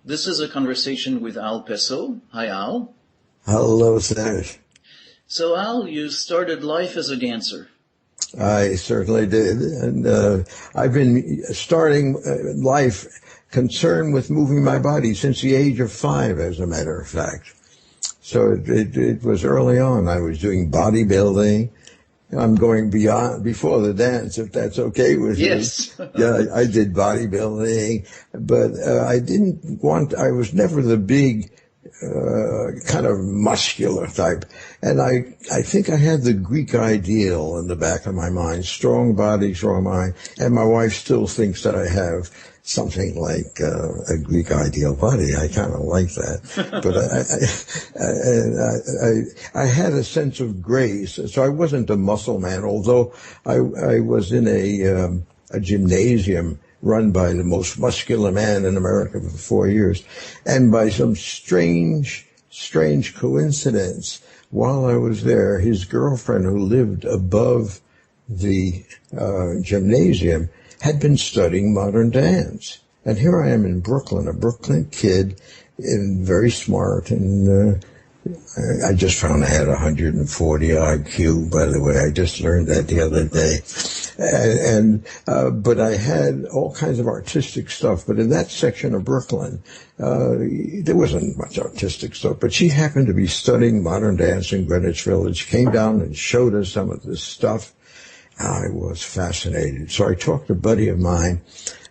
This is a conversation with Al Pesso. Hi, Al. Hello, Serge. So, Al, you started life as a dancer. I certainly did. And I've been starting life concerned with moving my body since the age of 5, as a matter of fact. So it was early on. I was doing bodybuilding. I'm going before the dance, if that's okay with you. Yes. Yeah, I did bodybuilding, but I was never the big, kind of muscular type. And I think I had the Greek ideal in the back of my mind, strong body, strong mind. And my wife still thinks that I have something like a Greek ideal body. I kind of like that. But I had a sense of grace. So I wasn't a muscle man, although I was in a gymnasium run by the most muscular man in America for 4 years. And by some strange coincidence, while I was there, his girlfriend, who lived above the gymnasium, had been studying modern dance. And here I am in Brooklyn, a Brooklyn kid, and very smart, and I just found I had 140 IQ, by the way. I just learned that the other day. But I had all kinds of artistic stuff. But in that section of Brooklyn, there wasn't much artistic stuff. But she happened to be studying modern dance in Greenwich Village, came down and showed us some of this stuff. I was fascinated. So I talked to a buddy of mine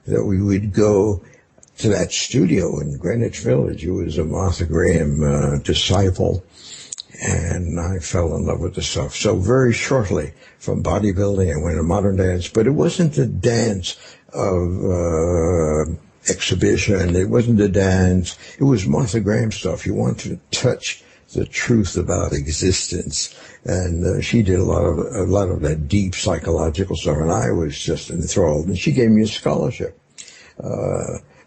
that we would go to that studio in Greenwich Village. He was a Martha Graham disciple, and I fell in love with the stuff. So very shortly from bodybuilding, I went to modern dance, but it wasn't a dance of exhibition. It wasn't a dance. It was Martha Graham stuff. You want to touch the truth about existence. And she did a lot of that deep psychological stuff, and I was just enthralled. And she gave me a scholarship.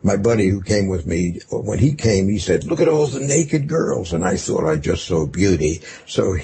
My buddy who came with me, when he came, he said, "Look at all the naked girls," and I thought I just saw beauty. So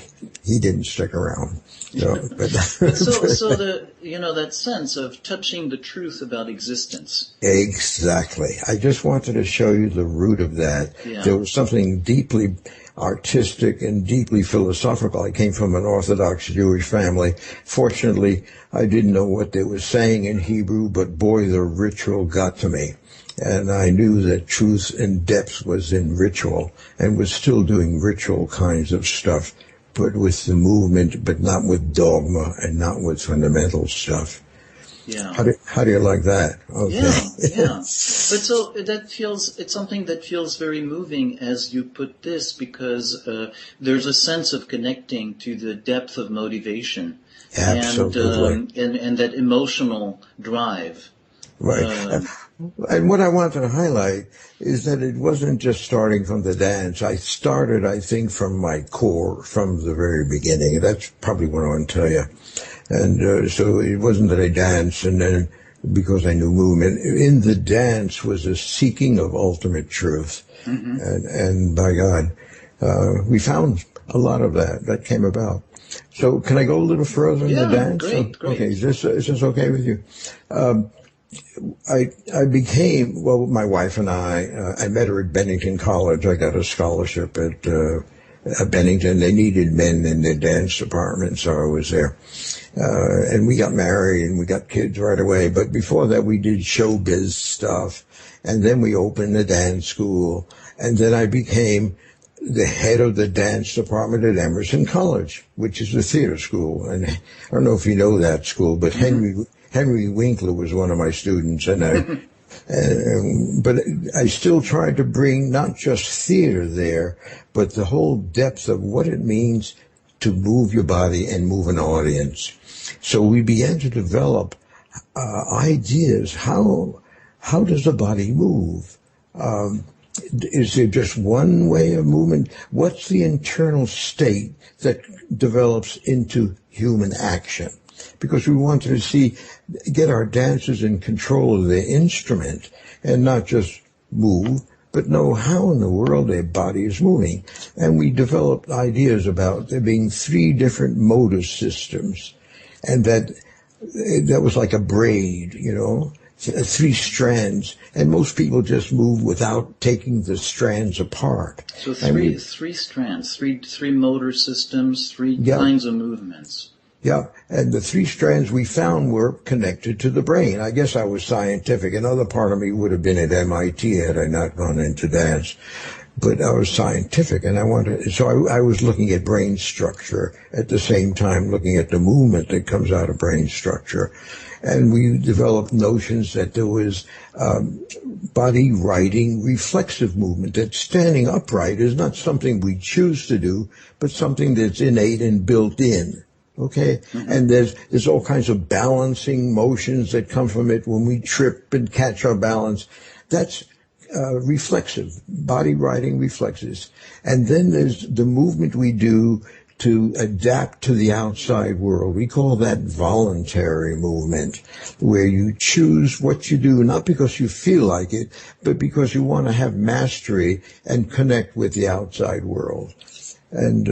he didn't stick around. So that sense of touching the truth about existence. Exactly. I just wanted to show you the root of that. Yeah. There was something deeply artistic and deeply philosophical. I came from an Orthodox Jewish family. Fortunately, I didn't know what they were saying in Hebrew, but boy, the ritual got to me. And I knew that truth and depth was in ritual, and was still doing ritual kinds of stuff, but with the movement, but not with dogma and not with fundamental stuff. Yeah. How do you like that? Okay. Yeah. But so it's something that feels very moving as you put this, because there's a sense of connecting to the depth of motivation. Absolutely. And that emotional drive. Right. And what I want to highlight is that it wasn't just starting from the dance. I started, I think, from my core, from the very beginning. That's probably what I want to tell you. And so it wasn't that I danced and then because I knew movement. In the dance was a seeking of ultimate truth. Mm-hmm. And by God, we found a lot of that came about. So can I go a little further in the dance? Great. Okay, is this okay with you? I became, well, my wife and I met her at Bennington College. I got a scholarship at Bennington. They needed men in their dance department, so I was there. And we got married and we got kids right away. But before that, we did showbiz stuff. And then we opened a dance school. And then I became the head of the dance department at Emerson College, which is a theater school. And I don't know if you know that school, but Henry Winkler was one of my students, and but I still tried to bring not just theater there, but the whole depth of what it means to move your body and move an audience. So we began to develop ideas. How does the body move? Is there just one way of movement? What's the internal state that develops into human action? Because we wanted to get our dancers in control of their instrument and not just move, but know how in the world their body is moving. And we developed ideas about there being 3 different motor systems, and that was like a braid, three strands, and most people just move without taking the strands apart. So three strands, three motor systems, three kinds of movements. Yeah, and the three strands we found were connected to the brain. I guess I was scientific. Another part of me would have been at MIT had I not gone into dance. But I was scientific, and I was looking at brain structure at the same time looking at the movement that comes out of brain structure. And we developed notions that there was body writing reflexive movement, that standing upright is not something we choose to do, but something that's innate and built in. Okay? Mm-hmm. And there's all kinds of balancing motions that come from it when we trip and catch our balance. That's reflexive, body writing reflexes. And then there's the movement we do to adapt to the outside world. We call that voluntary movement, where you choose what you do, not because you feel like it, but because you want to have mastery and connect with the outside world. And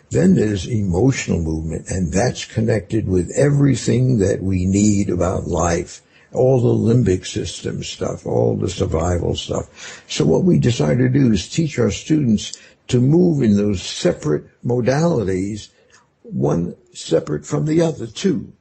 then there's emotional movement, and that's connected with everything that we need about life. All the limbic system stuff, all the survival stuff. So what we decided to do is teach our students to move in those separate modalities, one separate from the other, too.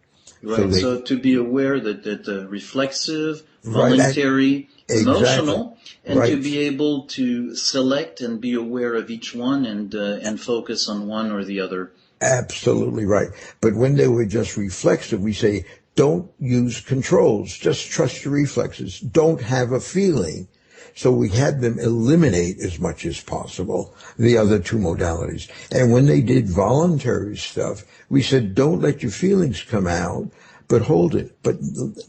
Right, so to be aware that the reflexive, voluntary, emotional, and to be able to select and be aware of each one and focus on one or the other. Absolutely right. But when they were just reflexive, we say, don't use controls. Just trust your reflexes. Don't have a feeling. So we had them eliminate as much as possible the other two modalities. And when they did voluntary stuff, we said, don't let your feelings come out, but hold it. But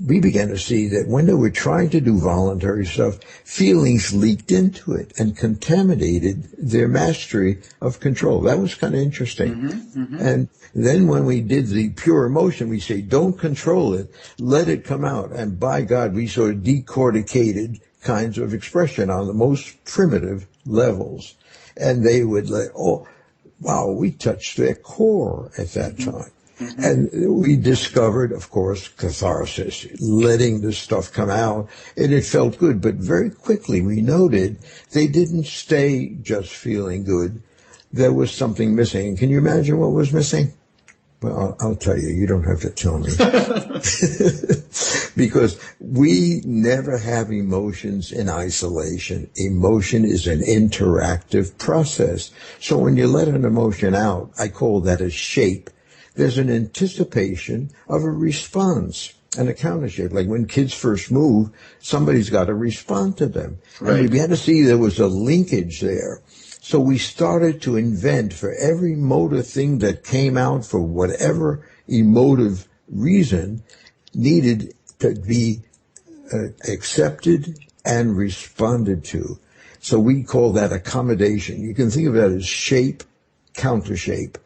we began to see that when they were trying to do voluntary stuff, feelings leaked into it and contaminated their mastery of control. That was kind of interesting. Mm-hmm, mm-hmm. And then when we did the pure emotion, we say, don't control it, let it come out. And by God, we saw decorticated kinds of expression on the most primitive levels. And they would we touched their core at that time. Mm-hmm. And we discovered, of course, catharsis, letting the stuff come out, and it felt good. But very quickly we noted they didn't stay just feeling good. There was something missing. Can you imagine what was missing? Well, I'll tell you. You don't have to tell me. Because we never have emotions in isolation. Emotion is an interactive process. So when you let an emotion out, I call that a shape. There's an anticipation of a response and a counter shape. Like when kids first move, somebody's got to respond to them. Right. And we began to see there was a linkage there. So we started to invent for every motor thing that came out for whatever emotive reason needed to be accepted and responded to. So we call that accommodation. You can think of that as shape, counter shape,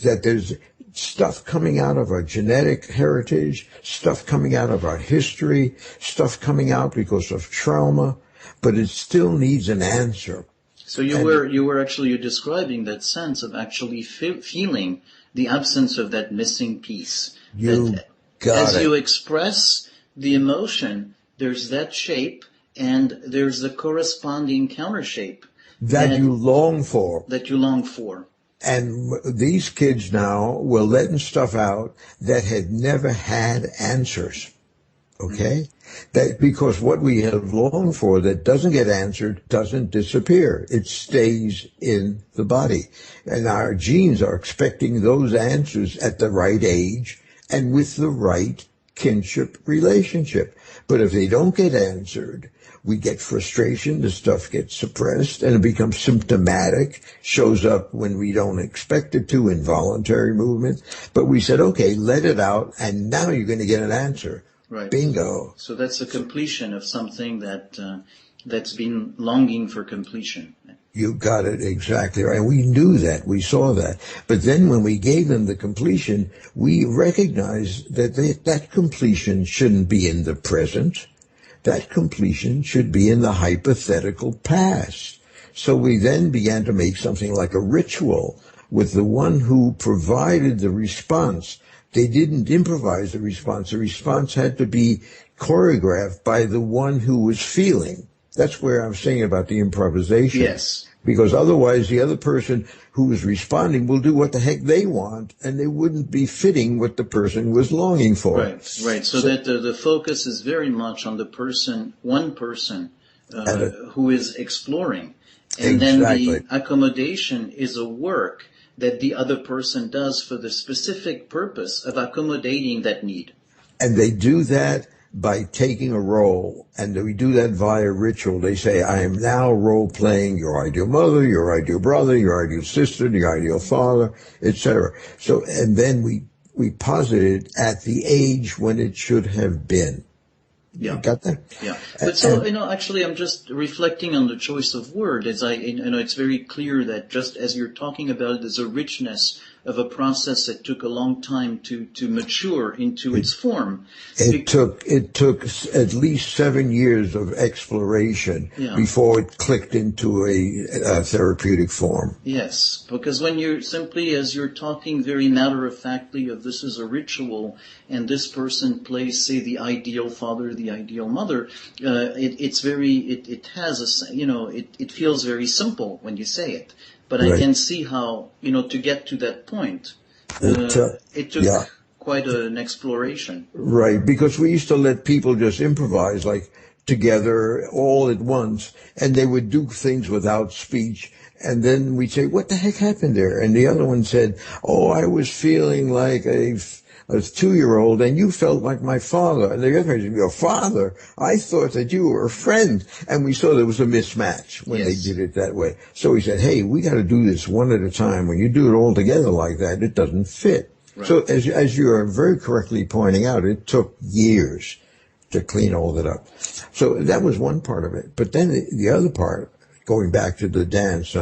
that there's stuff coming out of our genetic heritage, stuff coming out of our history, stuff coming out because of trauma, but it still needs an answer. So you're describing that sense of actually feeling the absence of that missing piece. As you express the emotion, there's that shape and there's the corresponding counter shape that you long for. And these kids now were letting stuff out that had never had answers. Okay? That because what we have longed for that doesn't get answered doesn't disappear. It stays in the body. And our genes are expecting those answers at the right age and with the right kinship relationship. But if they don't get answered, we get frustration, the stuff gets suppressed, and it becomes symptomatic, shows up when we don't expect it to, involuntary movement. But we said, okay, let it out, and now you're going to get an answer. Right. Bingo. So that's the completion of something that's been longing for completion. You got it exactly right. We knew that. We saw that. But then when we gave them the completion, we recognized that that completion shouldn't be in the present. That completion should be in the hypothetical past. So we then began to make something like a ritual with the one who provided the response. They didn't improvise the response. The response had to be choreographed by the one who was feeling. That's where I'm saying about the improvisation. Yes. Because otherwise the other person who is responding will do what the heck they want, and they wouldn't be fitting what the person was longing for. Right, right. So that the focus is very much on the person, one person who is exploring. And then the accommodation is a work that the other person does for the specific purpose of accommodating that need. And they do that by taking a role, and we do that via ritual. They say, I am now role-playing your ideal mother, your ideal brother, your ideal sister, your ideal father, etc. So, and then we posit it at the age when it should have been. Yeah. You got that? Yeah. But so, actually I'm just reflecting on the choice of word as it's very clear that just as you're talking about it, there's a richness of a process that took a long time to mature into its form. It took at least 7 years of exploration before it clicked into a therapeutic form. Yes, because when you're simply, as you're talking very matter-of-factly of this is a ritual and this person plays, say, the ideal father, the ideal mother, it feels very simple when you say it. But right. I can see how, to get to that point, it took quite an exploration. Right, because we used to let people just improvise, like, together, all at once, and they would do things without speech, and then we'd say, what the heck happened there? And the other one said, oh, I was feeling like a 2-year-old, and you felt like my father. And the other person, your father? I thought that you were a friend. And we saw there was a mismatch when they did it that way. So we said, hey, we got to do this one at a time. When you do it all together like that, it doesn't fit. Right. So as you are very correctly pointing out, it took years to clean all that up. So that was one part of it. But then the other part, going back to the dance,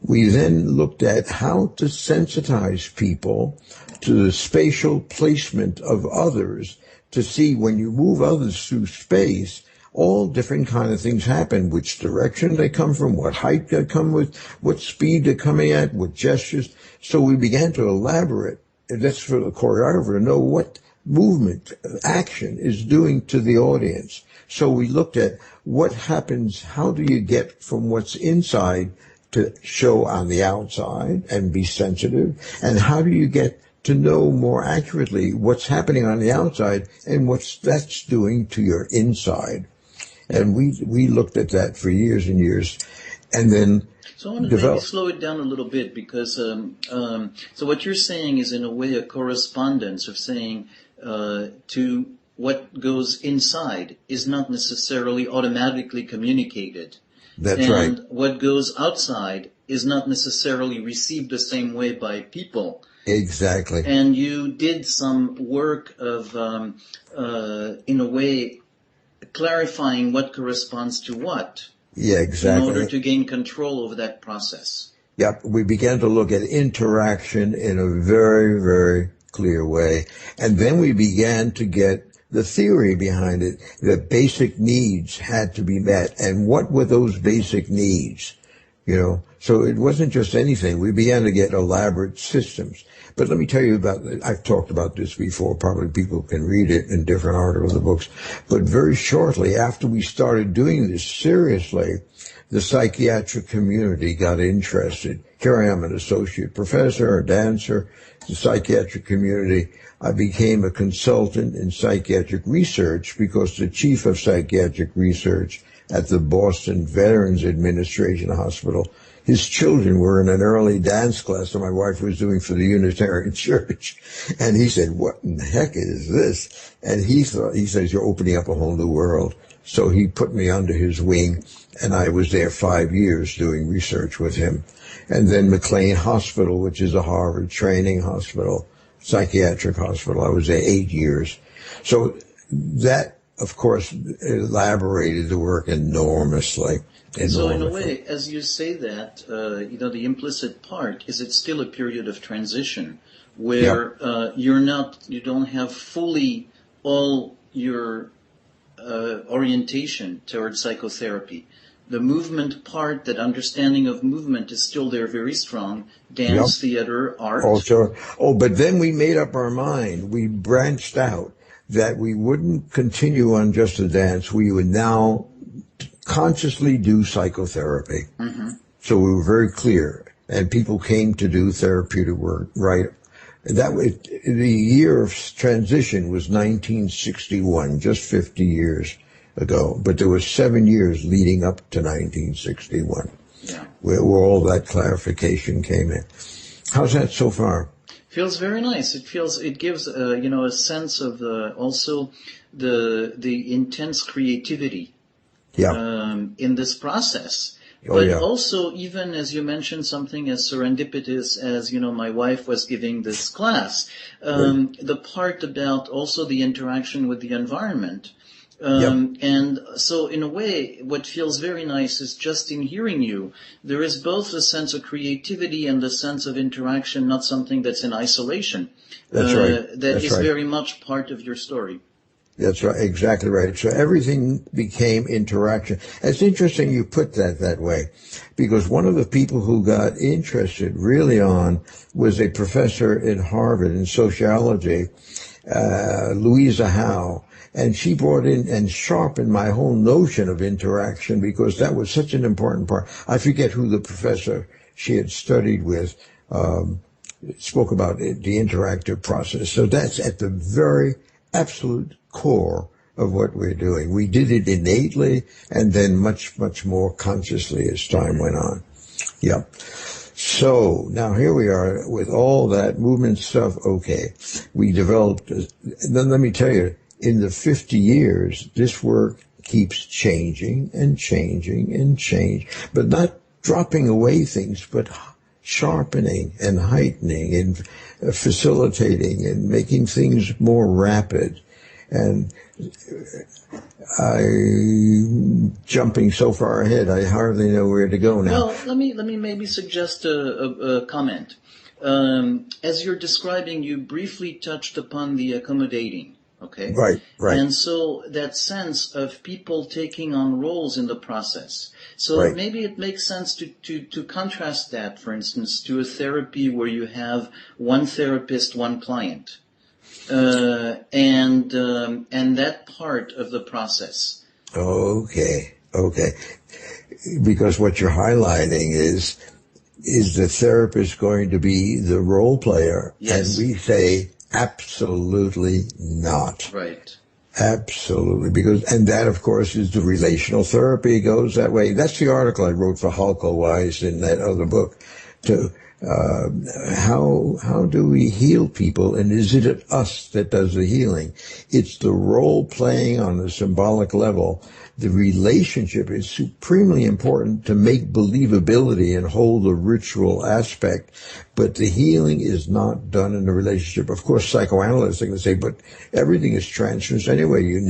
we then looked at how to sensitize people to the spatial placement of others, to see when you move others through space, all different kind of things happen, which direction they come from, what height they come with, what speed they're coming at, what gestures. So we began to elaborate, and that's for the choreographer to know what movement, action is doing to the audience. So we looked at what happens, how do you get from what's inside to show on the outside and be sensitive, and how do you get to know more accurately what's happening on the outside and what that's doing to your inside. And we looked at that for years and years, and then so I want to maybe slow it down a little bit, because so what you're saying is in a way a correspondence of saying to what goes inside is not necessarily automatically communicated. That's right. And what goes outside is not necessarily received the same way by people. Exactly. And you did some work of, in a way, clarifying what corresponds to what. Yeah, exactly. In order to gain control over that process. Yep. We began to look at interaction in a very, very clear way. And then we began to get the theory behind it, that basic needs had to be met. And what were those basic needs? So it wasn't just anything. We began to get elaborate systems. But let me tell you about, I've talked about this before, probably people can read it in different articles or books. But very shortly after we started doing this seriously, the psychiatric community got interested. Here I am, an associate professor, a dancer, the psychiatric community. I became a consultant in psychiatric research because the chief of psychiatric research at the Boston Veterans Administration Hospital, his children were in an early dance class that my wife was doing for the Unitarian Church. And he said, what in the heck is this? And he says, you're opening up a whole new world. So he put me under his wing, and I was there 5 years doing research with him. And then McLean Hospital, which is a Harvard training hospital, psychiatric hospital, I was there 8 years. So that, of course, elaborated the work enormously. So in a way, as you say that, the implicit part is it's still a period of transition where you don't have fully all your orientation towards psychotherapy. The movement part, that understanding of movement is still there very strong. Dance, theater, art. Oh, but then we made up our mind. We branched out. that we wouldn't continue on just a dance. We would now consciously do psychotherapy. Mm-hmm. So we were very clear, and people came to do therapeutic work, right? The year of transition was 1961, just 50 years ago, but there was 7 years leading up to 1961, where all that clarification came in. How's that so far? Feels very nice. It gives a sense of also the intense creativity in this process. But also, even as you mentioned, something as serendipitous as, my wife was giving this class, the part about also the interaction with the environment. And so in a way, what feels very nice is just in hearing you, there is both a sense of creativity and the sense of interaction, not something that's in isolation. That's right. That is very much part of your story. That's right, exactly right. So everything became interaction. It's interesting you put that way, because one of the people who got interested really on was a professor at Harvard in sociology, Louisa Howe, and she brought in and sharpened my whole notion of interaction, because that was such an important part. I forget who the professor she had studied with spoke about the interactive process. So that's at the very absolute core of what we're doing. We did it innately and then much, much more consciously as time went on. Yep. So now here we are with all that movement stuff. Okay. We developed, then let me tell you, in the 50 years, this work keeps changing and changing and changing, but not dropping away things, but sharpening and heightening and facilitating and making things more rapid. And I'm jumping so far ahead, I hardly know where to go now. Well, let me maybe suggest a comment. As you're describing, you briefly touched upon the accommodating. Okay. Right. And so that sense of people taking on roles in the process. So maybe it makes sense to contrast that, for instance, to a therapy where you have one therapist, one client. And that part of the process. Okay. Because what you're highlighting is the therapist going to be the role player? Yes. And we say absolutely not. Right. Absolutely. And that, of course, is the relational therapy goes that way. That's the article I wrote for Halko Wise in that other book to how do we heal people, and is it us that does the healing? It's the role playing on the symbolic level. The relationship is supremely important to make believability and hold the ritual aspect, but the healing is not done in the relationship. Of course, psychoanalysts are going to say, but everything is transference anyway. You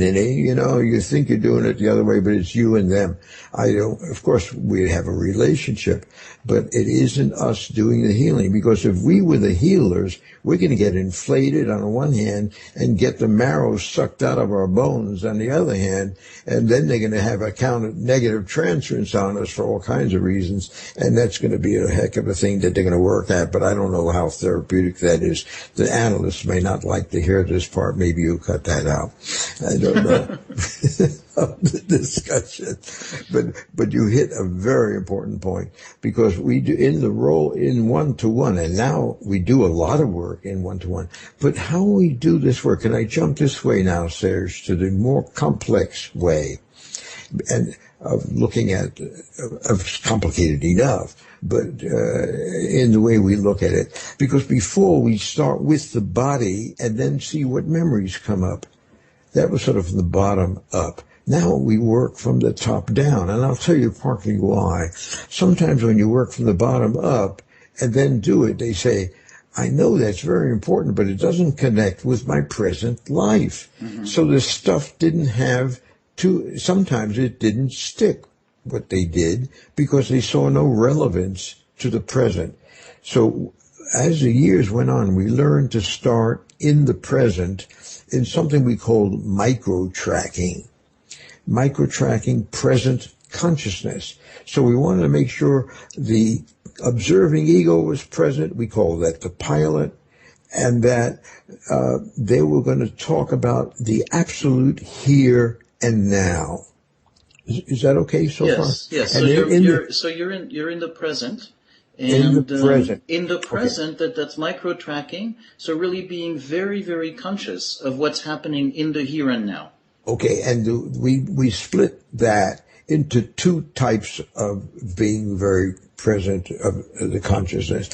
think you're doing it the other way, but it's you and them. Of course, we have a relationship, but it isn't us doing the healing, because if we were the healers, we're going to get inflated on the one hand and get the marrow sucked out of our bones on the other hand, and then they're going to have a count of negative transference on us for all kinds of reasons, and that's going to be a heck of a thing that they're going to work at, but I don't know how therapeutic that is. The analysts may not like to hear this part. Maybe you cut that out. I don't know. Of the discussion. But you hit a very important point, because we do in the role in one-to-one, and now we do a lot of work in one-to-one. But how we do this work, and I jump this way now, Serge, to the more complex way, and of looking at, of complicated enough, but in the way we look at it. Because before we start with the body and then see what memories come up. That was sort of from the bottom up. Now we work from the top down, and I'll tell you partly why. Sometimes when you work from the bottom up and then do it, they say, I know that's very important, but it doesn't connect with my present life. Mm-hmm. So the stuff didn't have to, sometimes it didn't stick, what they did, because they saw no relevance to the present. So as the years went on, we learned to start in the present in something we called micro-tracking. Micro-tracking present consciousness. So we wanted to make sure the observing ego was present. We call that the pilot. and that they were going to talk about the absolute here and now. Is that okay so far? Yes. And you're in the present. And in the present. In the present, okay. That's micro-tracking. So really being very, very conscious of what's happening in the here and now. Okay, and we split that into two types of being very present of the consciousness.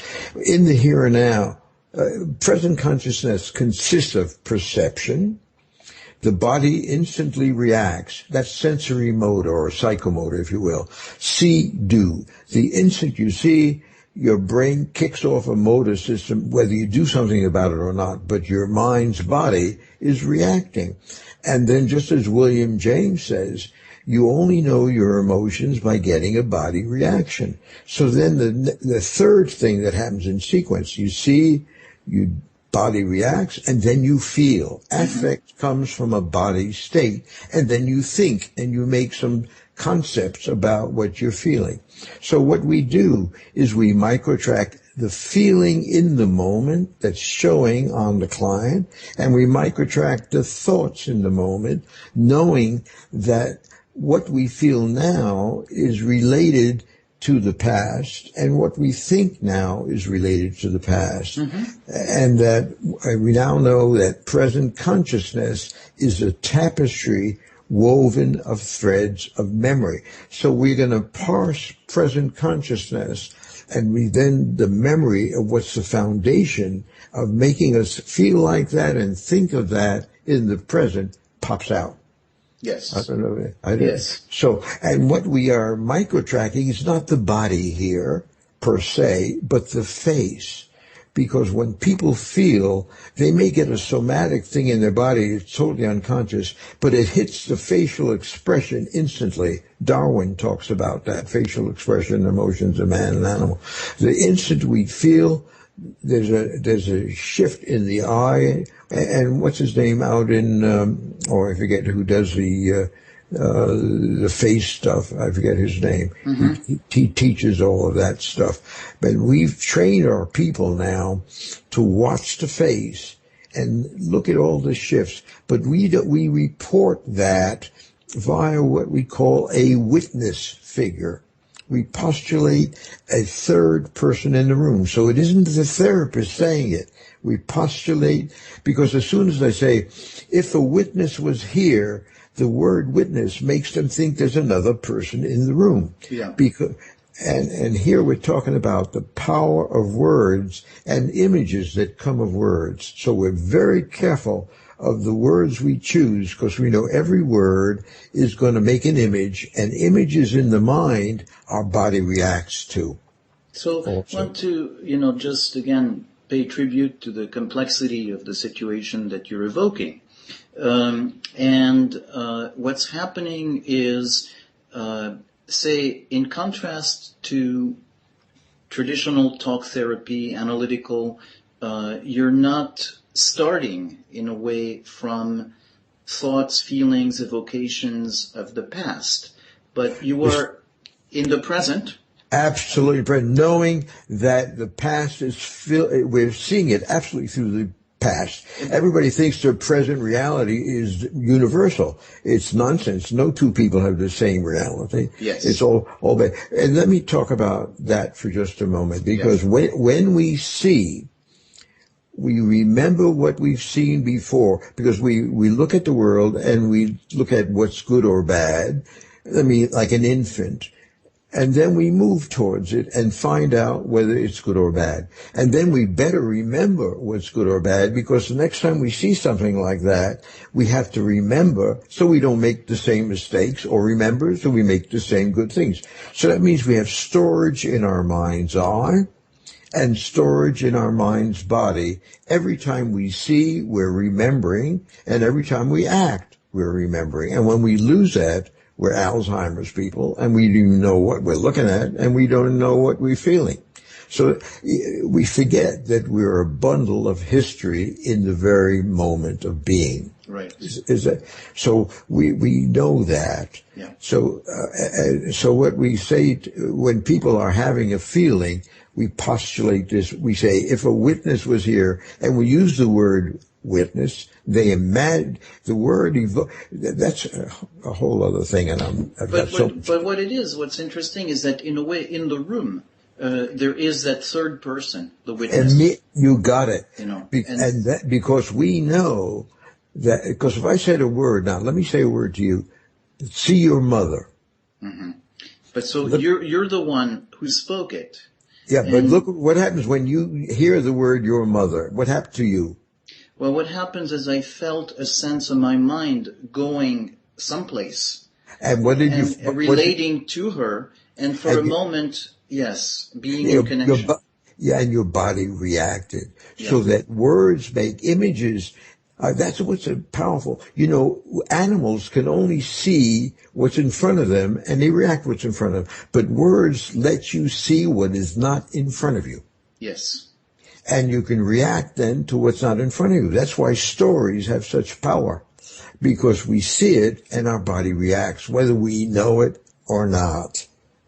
In the here and now, present consciousness consists of perception. The body instantly reacts. That's sensory motor or psychomotor, if you will. See, do. The instant you see, your brain kicks off a motor system, whether you do something about it or not, but your mind's body is reacting. And then just as William James says, you only know your emotions by getting a body reaction. So then the third thing that happens in sequence, you see, your body reacts, and then you feel. Affect comes from a body state, and then you think, and you make some concepts about what you're feeling. So what we do is we microtrack the feeling in the moment that's showing on the client, and we microtrack the thoughts in the moment, knowing that what we feel now is related to the past, and what we think now is related to the past. And that we now know that present consciousness is a tapestry woven of threads of memory. So we're going to parse present consciousness, and the memory of what's the foundation of making us feel like that and think of that in the present pops out. Yes. I don't know. Yes. So, and what we are micro-tracking is not the body here per se, but the face. Because when people feel, they may get a somatic thing in their body, it's totally unconscious, but it hits the facial expression instantly. Darwin talks about that, facial expression, emotions of man and animal. The instant we feel, there's a shift in the eye, and what's his name out in, I forget who does the face stuff. I forget his name. He teaches all of that stuff. But we've trained our people now to watch the face and look at all the shifts. But we report that via what we call a witness figure. We postulate a third person in the room. So it isn't the therapist saying it. We postulate, because as soon as I say, if a witness was here, the word witness makes them think there's another person in the room. Yeah. And here we're talking about the power of words and images that come of words. So we're very careful of the words we choose, because we know every word is going to make an image, and images in the mind our body reacts to. So I want to, just again pay tribute to the complexity of the situation that you're evoking. What's happening is, say, in contrast to traditional talk therapy, analytical, you're not starting in a way from thoughts, feelings, evocations of the past, but you are in the present. Absolutely present, knowing that the past is we're seeing it absolutely through the past. Everybody thinks their present reality is universal. It's nonsense. No two people have the same reality. Yes. It's all bad. And let me talk about that for just a moment, because when we see, we remember what we've seen before, because we look at the world and we look at what's good or bad. I mean, like an infant. And then we move towards it and find out whether it's good or bad. And then we better remember what's good or bad, because the next time we see something like that, we have to remember so we don't make the same mistakes, or remember so we make the same good things. So that means we have storage in our mind's eye and storage in our mind's body. Every time we see, we're remembering, and every time we act, we're remembering. And when we lose that, we're Alzheimer's people, and we don't even know what we're looking at, and we don't know what we're feeling. So we forget that we're a bundle of history in the very moment of being. Right. Is that so? We know that. Yeah. So what we say when people are having a feeling, we postulate this. We say, if a witness was here, and we use the word witness, they imagine the word that's a whole other thing. And but what it is, what's interesting is that in a way, in the room, there is that third person, the witness. And you got it. Because we know that, because if I said a word, now let me say a word to you, see your mother. Mm-hmm. But so you're the one who spoke it. Yeah, but look what happens when you hear the word your mother. What happened to you? Well, what happens is I felt a sense of my mind going someplace. And what did you... relating to her, and for a moment, yes, being in connection. And your body reacted. Yeah. So that words make images. That's what's powerful. You know, animals can only see what's in front of them, and they react what's in front of them. But words let you see what is not in front of you. Yes. And you can react then to what's not in front of you. That's why stories have such power, because we see it and our body reacts, whether we know it or not.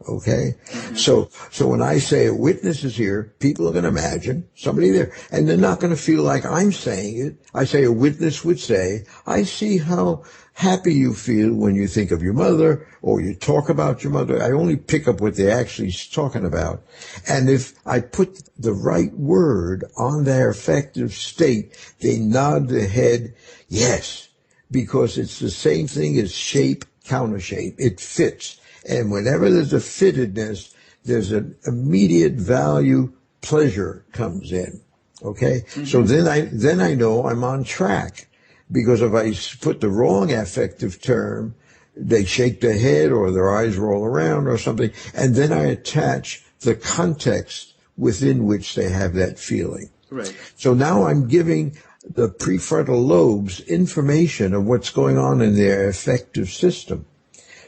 Okay? Mm-hmm. So when I say a witness is here, people are going to imagine somebody there, and they're not going to feel like I'm saying it. I say a witness would say, I see how happy you feel when you think of your mother or you talk about your mother. I only pick up what they're actually talking about. And if I put the right word on their affective state, they nod their head, yes, because it's the same thing as shape, counter shape. It fits. And whenever there's a fittedness, there's an immediate value, pleasure comes in. Okay? Mm-hmm. So then I know I'm on track. Because if I put the wrong affective term, they shake their head or their eyes roll around or something, and then I attach the context within which they have that feeling. Right. So now I'm giving the prefrontal lobes information of what's going on in their affective system.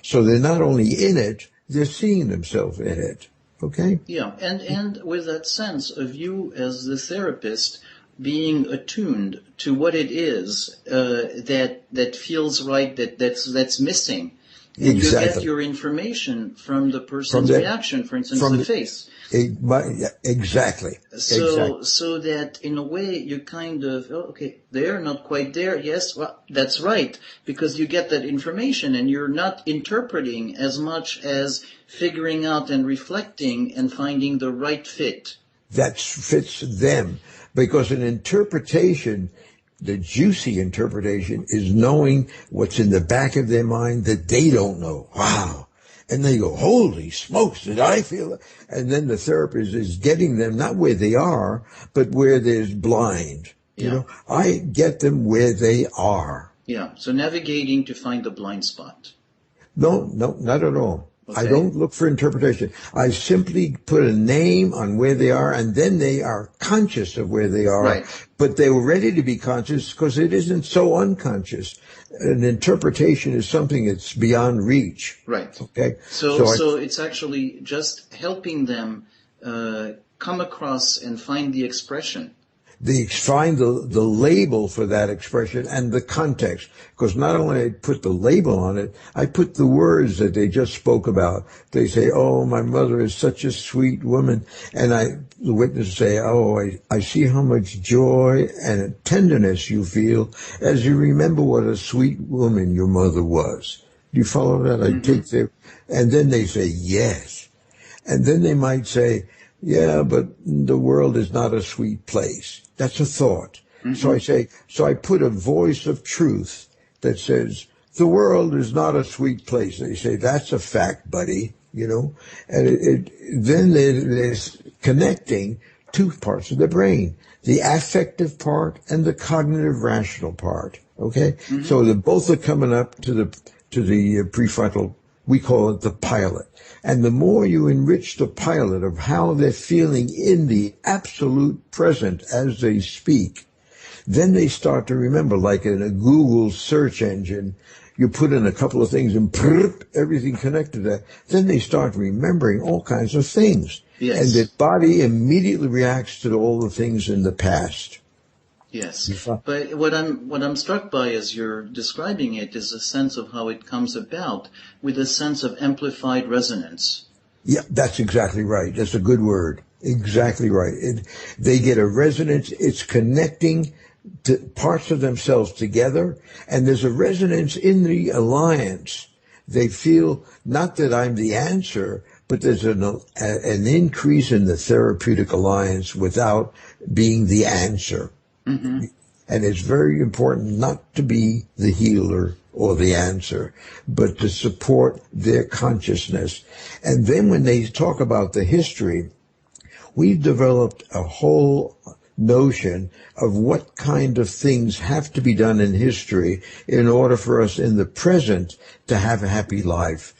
So they're not only in it, they're seeing themselves in it. Okay? Yeah, and with that sense of you as the therapist being attuned to what it is that feels right, that's missing. And exactly. You get your information from the person's reaction, for instance, the face. Exactly. So that in a way you kind of, they're not quite there. Yes, well, that's right, because you get that information and you're not interpreting as much as figuring out and reflecting and finding the right fit. That fits them. Because an interpretation, the juicy interpretation, is knowing what's in the back of their mind that they don't know. Wow. And they go, holy smokes, did I feel it? And then the therapist is getting them not where they are, but where there's blind. Yeah. You know, I get them where they are. Yeah. So navigating to find the blind spot. No, not at all. Okay. I don't look for interpretation. I simply put a name on where they are, and then they are conscious of where they are. Right. But they were ready to be conscious because it isn't so unconscious. An interpretation is something that's beyond reach. Right. Okay. So it's actually just helping them come across and find the expression. They find the label for that expression and the context. Because not only I put the label on it, I put the words that they just spoke about. They say, oh, my mother is such a sweet woman. And the witness say, oh, I see how much joy and tenderness you feel as you remember what a sweet woman your mother was. Do you follow that? Mm-hmm. I take their, and then they say, yes. And then they might say, yeah, but the world is not a sweet place. That's a thought. Mm-hmm. So I put a voice of truth that says, the world is not a sweet place. They say, that's a fact, buddy, you know. And then there's connecting two parts of the brain, the affective part and the cognitive rational part, okay? Mm-hmm. So they both are coming up to the prefrontal, we call it the pilot. And the more you enrich the pilot of how they're feeling in the absolute present as they speak, then they start to remember, like in a Google search engine, you put in a couple of things and everything connected to that. Then they start remembering all kinds of things. Yes. And the body immediately reacts to all the things in the past. Yes, but what I'm struck by as you're describing it is a sense of how it comes about with a sense of amplified resonance. Yeah, that's exactly right. That's a good word. Exactly right. They get a resonance. It's connecting to parts of themselves together, and there's a resonance in the alliance. They feel not that I'm the answer, but there's an increase in the therapeutic alliance without being the answer. Mm-hmm. And it's very important not to be the healer or the answer, but to support their consciousness. And then when they talk about the history, we've developed a whole notion of what kind of things have to be done in history in order for us in the present to have a happy life.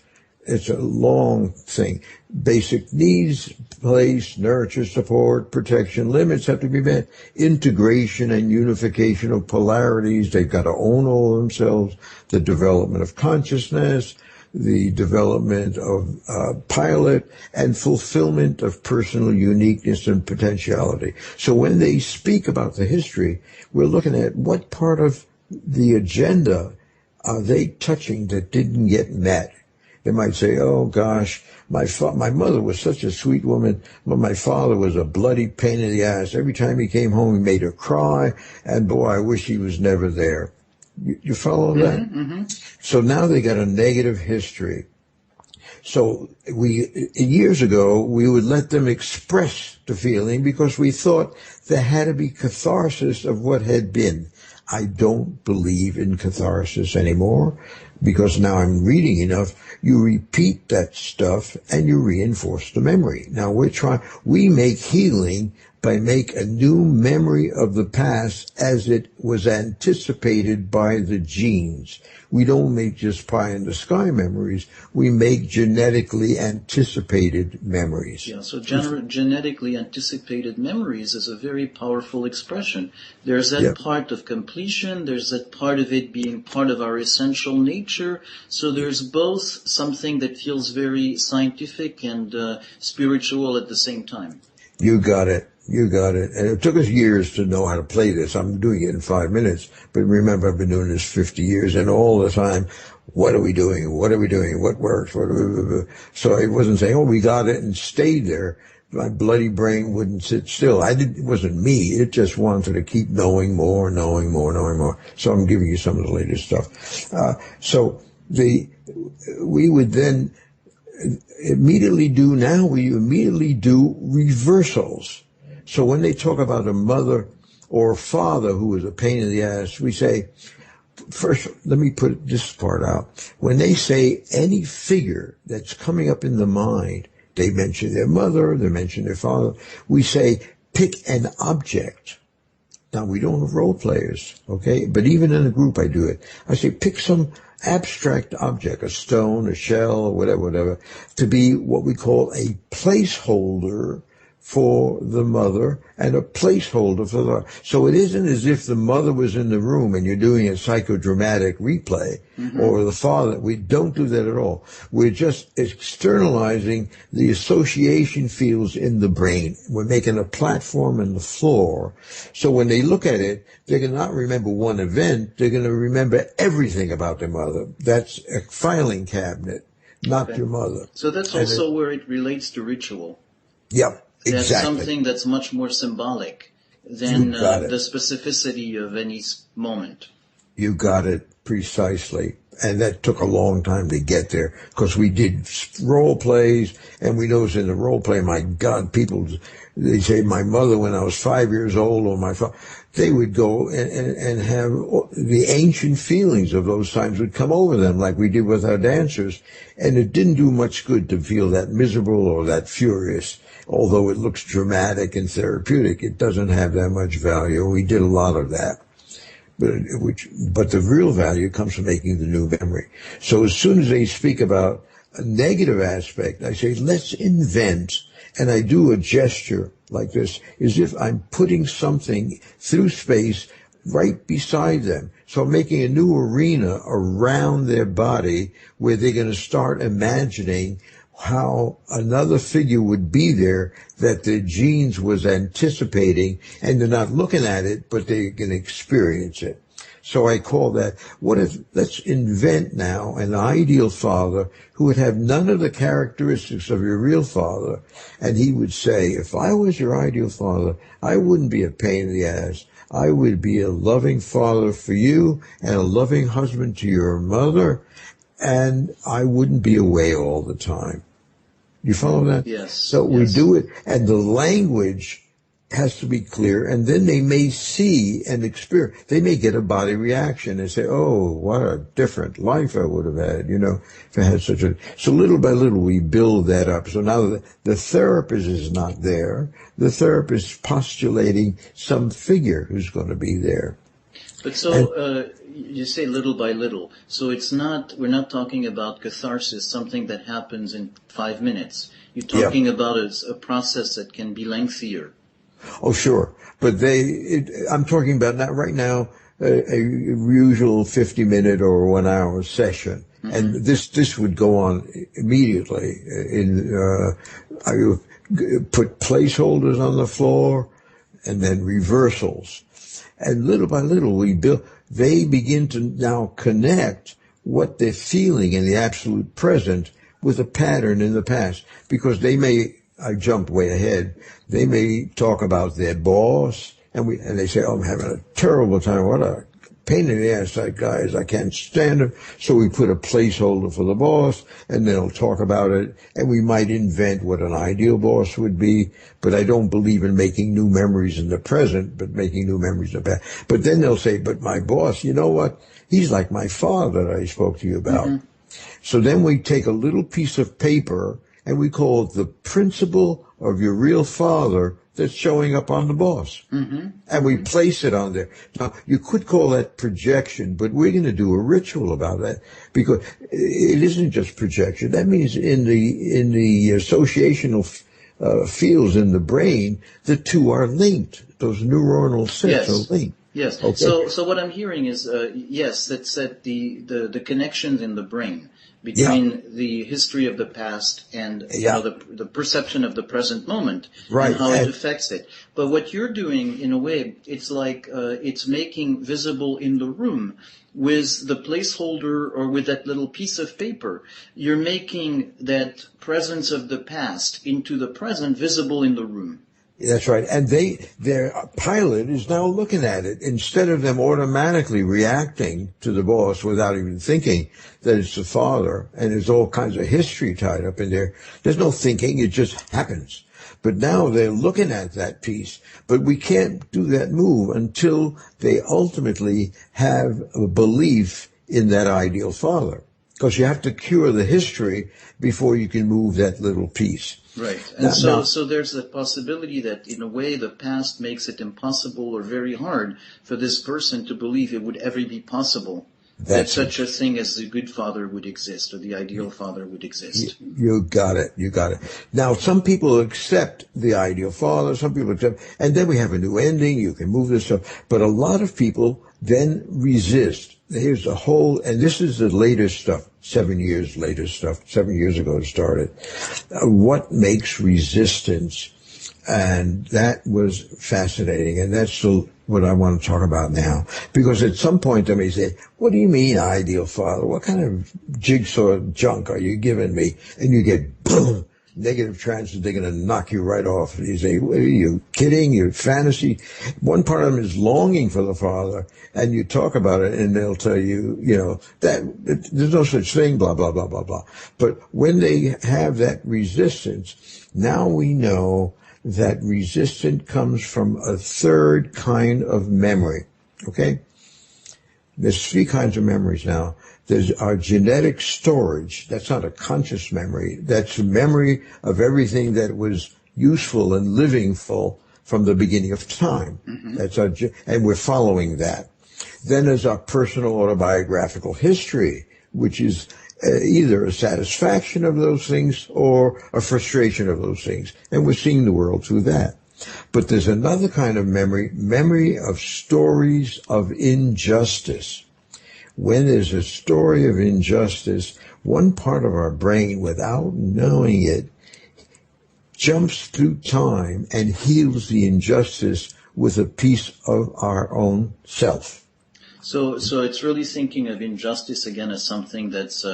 It's a long thing. Basic needs, place, nurture, support, protection, limits have to be met. Integration and unification of polarities. They've got to own all of themselves. The development of consciousness, the development of pilot, and fulfillment of personal uniqueness and potentiality. So when they speak about the history, we're looking at what part of the agenda are they touching that didn't get met. They might say, oh gosh, my mother was such a sweet woman, but my father was a bloody pain in the ass. Every time he came home, he made her cry, and boy, I wish he was never there. You follow that? Mm-hmm. So now they got a negative history. So years ago, we would let them express the feeling because we thought there had to be catharsis of what had been. I don't believe in catharsis anymore because now I'm reading enough. You repeat that stuff and you reinforce the memory. Now we make healing by make a new memory of the past as it was anticipated by the genes. We don't make just pie in the sky memories. We make genetically anticipated memories. Yeah, so genetically anticipated memories is a very powerful expression. There's that part of completion. There's that part of it being part of our essential nature. So there's both something that feels very scientific and spiritual at the same time. You got it. You got it. And it took us years to know how to play this. I'm doing it in 5 minutes. But remember, I've been doing this 50 years. And all the time, what are we doing? What are we doing? What works? So I wasn't saying, oh, we got it and stayed there. My bloody brain wouldn't sit still. It wasn't me. It just wanted to keep knowing more. So I'm giving you some of the latest stuff. We would then immediately do reversals. So when they talk about a mother or a father who was a pain in the ass, we say, first, let me put this part out. When they say any figure that's coming up in the mind, they mention their mother, they mention their father, we say, pick an object. Now, we don't have role players, okay? But even in a group, I do it. I say, pick some abstract object, a stone, a shell, or whatever, to be what we call a placeholder for the mother and a placeholder for the... So it isn't as if the mother was in the room and you're doing a psychodramatic replay, or the father. We don't do that at all. We're just externalizing the association fields in the brain. We're making a platform in the floor. So when they look at it, they're going to not remember one event. They're going to remember everything about their mother. That's a filing cabinet, not your mother. So that's also where it relates to ritual. Yep. Exactly. That's something that's much more symbolic than the specificity of any moment. You got it precisely. And that took a long time to get there because we did role plays, and we noticed in the role play, my God, they say my mother when I was 5 years old, or my father, they would go and have the ancient feelings of those times would come over them like we did with our dancers. And it didn't do much good to feel that miserable or that furious. Although it looks dramatic and therapeutic, it doesn't have that much value. We did a lot of that. But the real value comes from making the new memory. So as soon as they speak about a negative aspect, I say, let's invent, and I do a gesture like this, as if I'm putting something through space right beside them. So I'm making a new arena around their body where they're going to start imagining how another figure would be there that the genes was anticipating, and they're not looking at it, but they can experience it. So I call that, let's invent now an ideal father who would have none of the characteristics of your real father. And he would say, if I was your ideal father, I wouldn't be a pain in the ass. I would be a loving father for you and a loving husband to your mother. And I wouldn't be away all the time. You follow that? Yes. So we do it, and the language has to be clear, and then they may see and experience. They may get a body reaction and say, oh, what a different life I would have had, if I had such a... So little by little, we build that up. So now the therapist is not there. The therapist is postulating some figure who's going to be there. But so you say little by little. So we're not talking about catharsis, something that happens in 5 minutes. You're talking about a process that can be lengthier. Oh, sure. But I'm talking about not right now, a usual 50-minute or 1 hour session. Mm-hmm. And this would go on immediately. I put placeholders on the floor and then reversals. And little by little, they begin to now connect what they're feeling in the absolute present with a pattern in the past. Because I jumped way ahead, they may talk about their boss, and they say, oh, I'm having a terrible time. What a pain in the ass that guy is. I can't stand him. So we put a placeholder for the boss, and they'll talk about it, and we might invent what an ideal boss would be, but I don't believe in making new memories in the present, but making new memories in the past. But then they'll say, but my boss, you know what? He's like my father that I spoke to you about. Mm-hmm. So then we take a little piece of paper, and we call it the principle of your real father that's showing up on the boss. Mm-hmm. And we place it on there. Now, you could call that projection, but we're going to do a ritual about that because it isn't just projection. That means in the associational fields in the brain, the two are linked. Those neuronal sets are linked. Yes. Okay. So what I'm hearing is, that's that the connections in the brain between the history of the past and the perception of the present moment and how it affects it. But what you're doing, in a way, it's like it's making visible in the room with the placeholder or with that little piece of paper. You're making that presence of the past into the present visible in the room. That's right. And their pilot is now looking at it. Instead of them automatically reacting to the boss without even thinking that it's the father, and there's all kinds of history tied up in there. There's no thinking. It just happens. But now they're looking at that piece. But we can't do that move until they ultimately have a belief in that ideal father. Because you have to cure the history before you can move that little piece. Right. And so there's the possibility that, in a way, the past makes it impossible or very hard for this person to believe it would ever be possible that such a thing as the good father would exist or the ideal father would exist. You got it. Now, some people accept the ideal father, some people accept, and then we have a new ending, you can move this stuff. But a lot of people then resist. Here's the whole, and this is the latest stuff, 7 years ago it started. What makes resistance? And that was fascinating, and that's what I want to talk about now. Because at some point they may say, what do you mean, ideal father? What kind of jigsaw junk are you giving me? And you get boom, negative transit, they're going to knock you right off. You say, are you kidding? You're fantasy. One part of them is longing for the father, and you talk about it, and they'll tell you, that there's no such thing, blah, blah, blah, blah, blah. But when they have that resistance, now we know that resistance comes from a third kind of memory, okay? There's 3 kinds of memories now. There's our genetic storage. That's not a conscious memory. That's a memory of everything that was useful and livingful from the beginning of time. Mm-hmm. That's and we're following that. Then there's our personal autobiographical history, which is either a satisfaction of those things or a frustration of those things. And we're seeing the world through that. But there's another kind of memory of stories of injustice. When there's a story of injustice, one part of our brain, without knowing it, jumps through time and heals the injustice with a piece of our own self. So it's really thinking of injustice again as something that's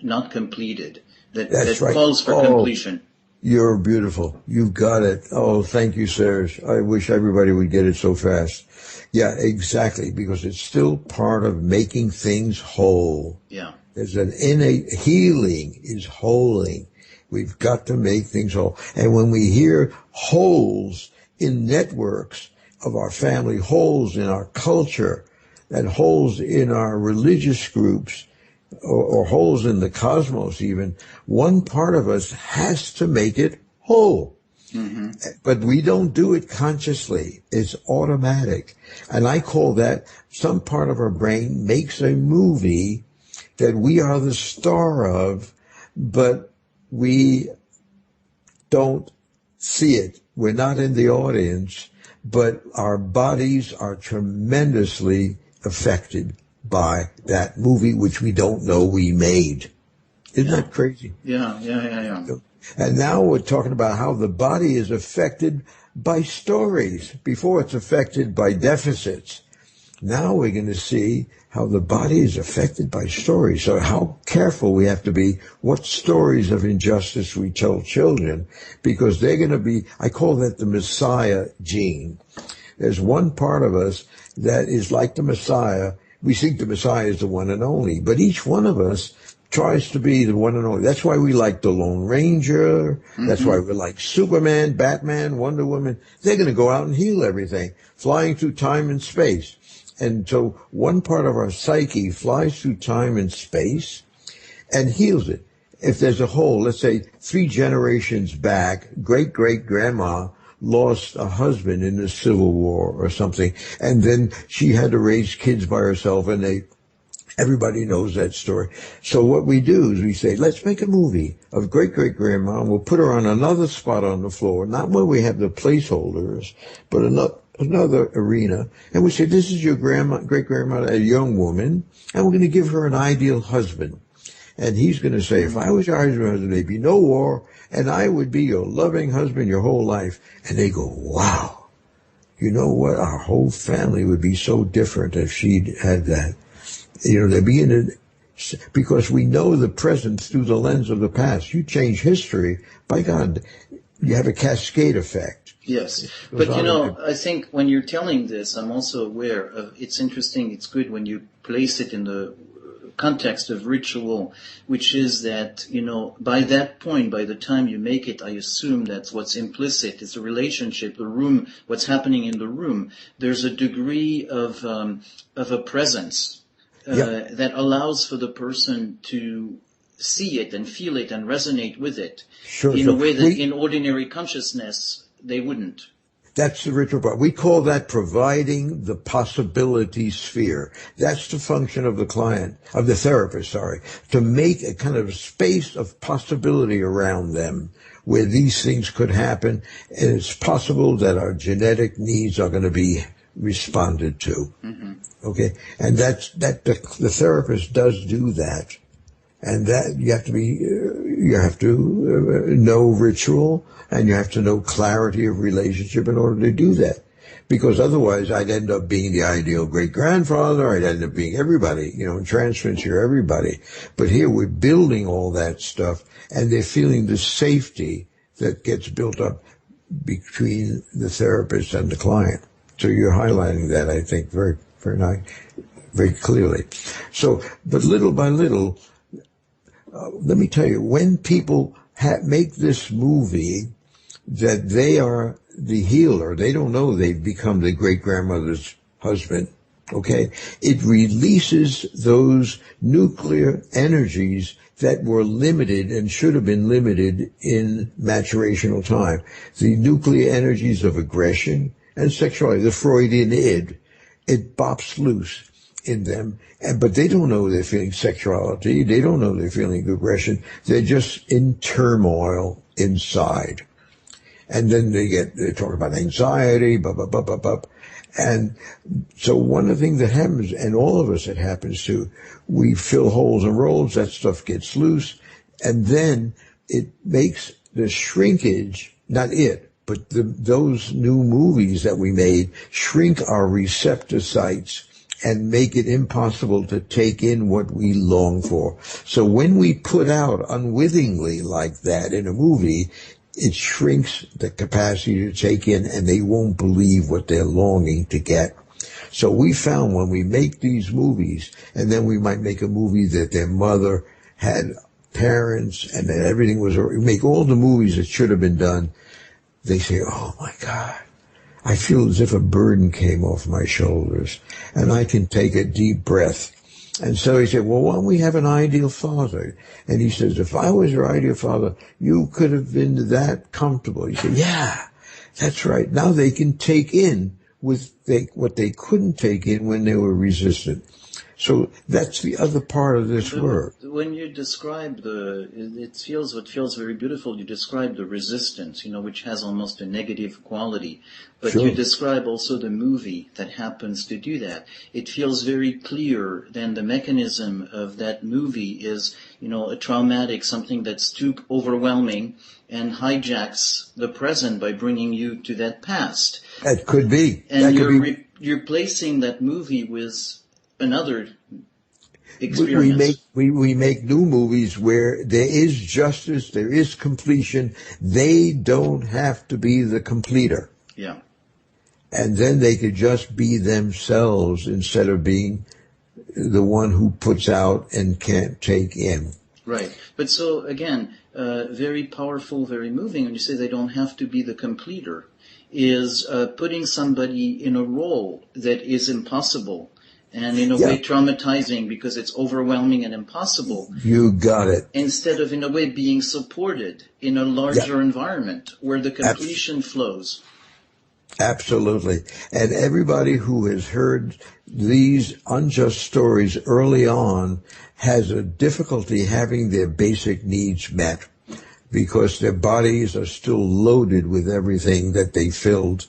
not completed, that right. calls for completion. You're beautiful. You've got it. Oh, thank you, Serge. I wish everybody would get it so fast. Yeah, exactly, because it's still part of making things whole. Yeah. There's an innate healing is holing. We've got to make things whole. And when we hear holes in networks of our family, holes in our culture, and holes in our religious groups, or holes in the cosmos even, one part of us has to make it whole. Mm-hmm. But we don't do it consciously. It's automatic. And I call that some part of our brain makes a movie that we are the star of, but we don't see it. We're not in the audience, but our bodies are tremendously affected by that movie, which we don't know we made. Isn't that crazy? Yeah. And now we're talking about how the body is affected by stories. Before it's affected by deficits. Now we're going to see how the body is affected by stories. So how careful we have to be what stories of injustice we tell children, because they're going to be, I call that the Messiah gene. There's one part of us that is like the Messiah. We think the Messiah is the one and only, but each one of us tries to be the one and only. That's why we like the Lone Ranger. Mm-hmm. That's why we like Superman, Batman, Wonder Woman. They're going to go out and heal everything, flying through time and space. And so one part of our psyche flies through time and space and heals it. If there's a hole, let's say 3 generations back, great-great-grandma lost a husband in the Civil War or something, and then she had to raise kids by herself, and everybody knows that story. So what we do is we say, let's make a movie of great-great-grandma, and we'll put her on another spot on the floor, not where we have the placeholders, but another arena, and we say, this is your great-grandmother, a young woman, and we're going to give her an ideal husband. And he's going to say, if I was your husband, there'd be no war, and I would be your loving husband your whole life. And they go, wow, you know what? Our whole family would be so different if she'd had that. You know, they'd be in it, because we know the present through the lens of the past. You change history, by God, you have a cascade effect. Yes, but you know, I think when you're telling this, I'm also aware of, it's interesting, it's good when you place it in the context of ritual, which is that, you know, by that point, by the time you make it, I assume that's what's implicit. It's a relationship, the room, what's happening in the room. There's a degree of a presence that allows for the person to see it and feel it and resonate with it in a way that in ordinary consciousness they wouldn't. That's the ritual part. We call that providing the possibility sphere. That's the function of the client, of the therapist, to make a kind of space of possibility around them where these things could happen. And it's possible that our genetic needs are going to be responded to. Mm-hmm. Okay. And the therapist does do that. And that you have to know ritual, and you have to know clarity of relationship in order to do that. Because otherwise I'd end up being the ideal great-grandfather, I'd end up being everybody, in transference you're everybody. But here we're building all that stuff, and they're feeling the safety that gets built up between the therapist and the client. So you're highlighting that, I think, very, very nice, very clearly. So, but little by little, let me tell you, when people make this movie that they are the healer, they don't know they've become the great-grandmother's husband, okay? It releases those nuclear energies that were limited and should have been limited in maturational time. The nuclear energies of aggression and sexuality, the Freudian id, it bops loose in them, but they don't know they're feeling sexuality. They don't know they're feeling aggression. They're just in turmoil inside. And then they talk about anxiety, blah, blah, blah, blah, blah. And so one of the things that happens, and all of us it happens to, we fill holes and rolls, that stuff gets loose, and then it makes the shrinkage, not it, but those new movies that we made shrink our receptor sites and make it impossible to take in what we long for. So when we put out unwittingly like that in a movie, it shrinks the capacity to take in, and they won't believe what they're longing to get. So we found when we make these movies, and then we might make a movie that their mother had parents and that everything was, we make all the movies that should have been done, they say, oh my God, I feel as if a burden came off my shoulders and I can take a deep breath. And so he said, well, why don't we have an ideal father? And he says, if I was your ideal father, you could have been that comfortable. He said, yeah, that's right. Now they can take in what they couldn't take in when they were resistant. So that's the other part of this work. When you describe what feels very beautiful, you describe the resistance, which has almost a negative quality. But sure. You describe also the movie that happens to do that. It feels very clear. Then the mechanism of that movie is, a traumatic, something that's too overwhelming and hijacks the present by bringing you to that past. That could be. And you're replacing that movie with another experience. We make new movies where there is justice, there is completion. They don't have to be the completer. Yeah. And then they could just be themselves instead of being the one who puts out and can't take in. Right. But so, again, very powerful, very moving, when you say they don't have to be the completer, is putting somebody in a role that is impossible. And in a way traumatizing because it's overwhelming and impossible. You got it. Instead of, in a way, being supported in a larger environment where the completion flows. Absolutely. And everybody who has heard these unjust stories early on has a difficulty having their basic needs met because their bodies are still loaded with everything that they filled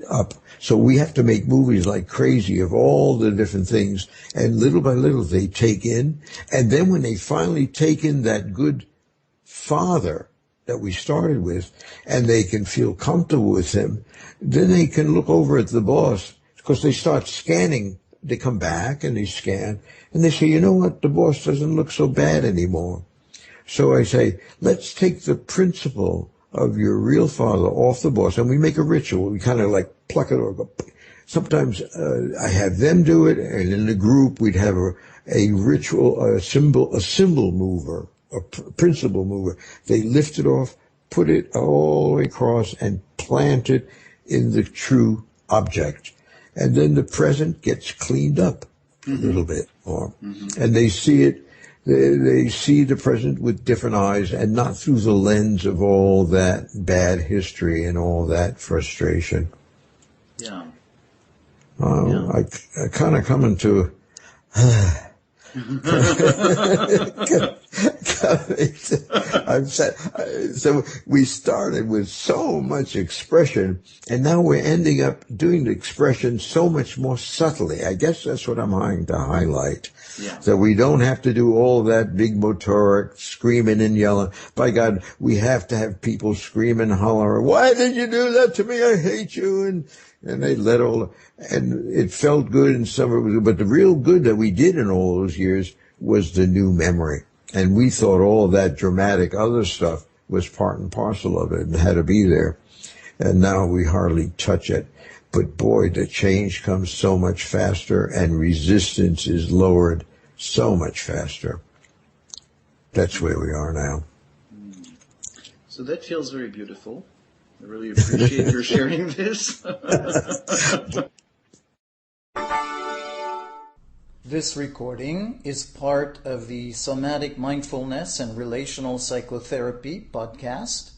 up. So we have to make movies like crazy of all the different things, and little by little they take in, and then when they finally take in that good father that we started with, and they can feel comfortable with him, then they can look over at the boss, because they start scanning. They come back and they scan, and they say, you know what, the boss doesn't look so bad anymore. So I say, let's take the principle of your real father off the boss, and we make a ritual. We kind of like pluck it or sometimes I have them do it, and in the group we'd have a ritual, a symbol mover, a principle mover. They lift it off, put it all the way across, and plant it in the true object. And then the present gets cleaned up a little bit more. And they see it. They see the present with different eyes and not through the lens of all that bad history and all that frustration. Yeah. I kind of come into... So we started with so much expression, and now we're ending up doing the expression so much more subtly. I guess that's what I'm trying to highlight. Yeah. So we don't have to do all that big motoric screaming and yelling. By God, we have to have people scream and holler, why did you do that to me? I hate you. And they let all, and it felt good and some of it was, but the real good that we did in all those years was the new memory. And we thought all that dramatic other stuff was part and parcel of it and had to be there. And now we hardly touch it. But boy, the change comes so much faster and resistance is lowered so much faster. That's where we are now. So that feels very beautiful. I really appreciate your sharing this. This recording is part of the Somatic Mindfulness and Relational Psychotherapy podcast.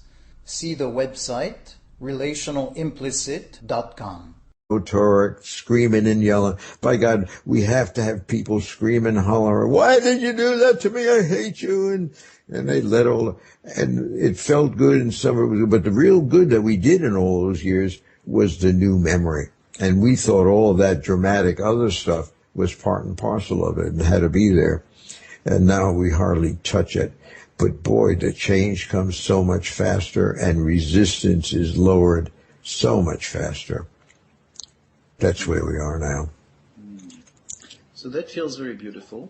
See the website relationalimplicit.com. Motoric, screaming and yelling. By God, we have to have people scream and holler, why did you do that to me? I hate you. And they let all, and it felt good and some of it was, but the real good that we did in all those years was the new memory. And we thought all that dramatic other stuff was part and parcel of it and had to be there. And now we hardly touch it. But boy, the change comes so much faster and resistance is lowered so much faster. That's where we are now. So that feels very beautiful.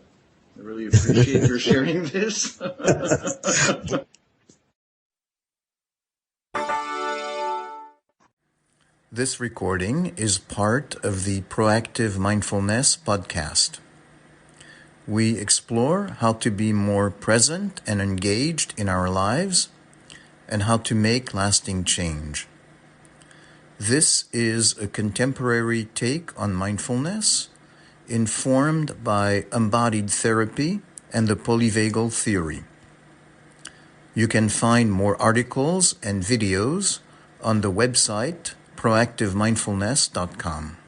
I really appreciate your sharing this. This recording is part of the Proactive Mindfulness podcast. We explore how to be more present and engaged in our lives and how to make lasting change. This is a contemporary take on mindfulness, informed by embodied therapy and the polyvagal theory. You can find more articles and videos on the website proactivemindfulness.com.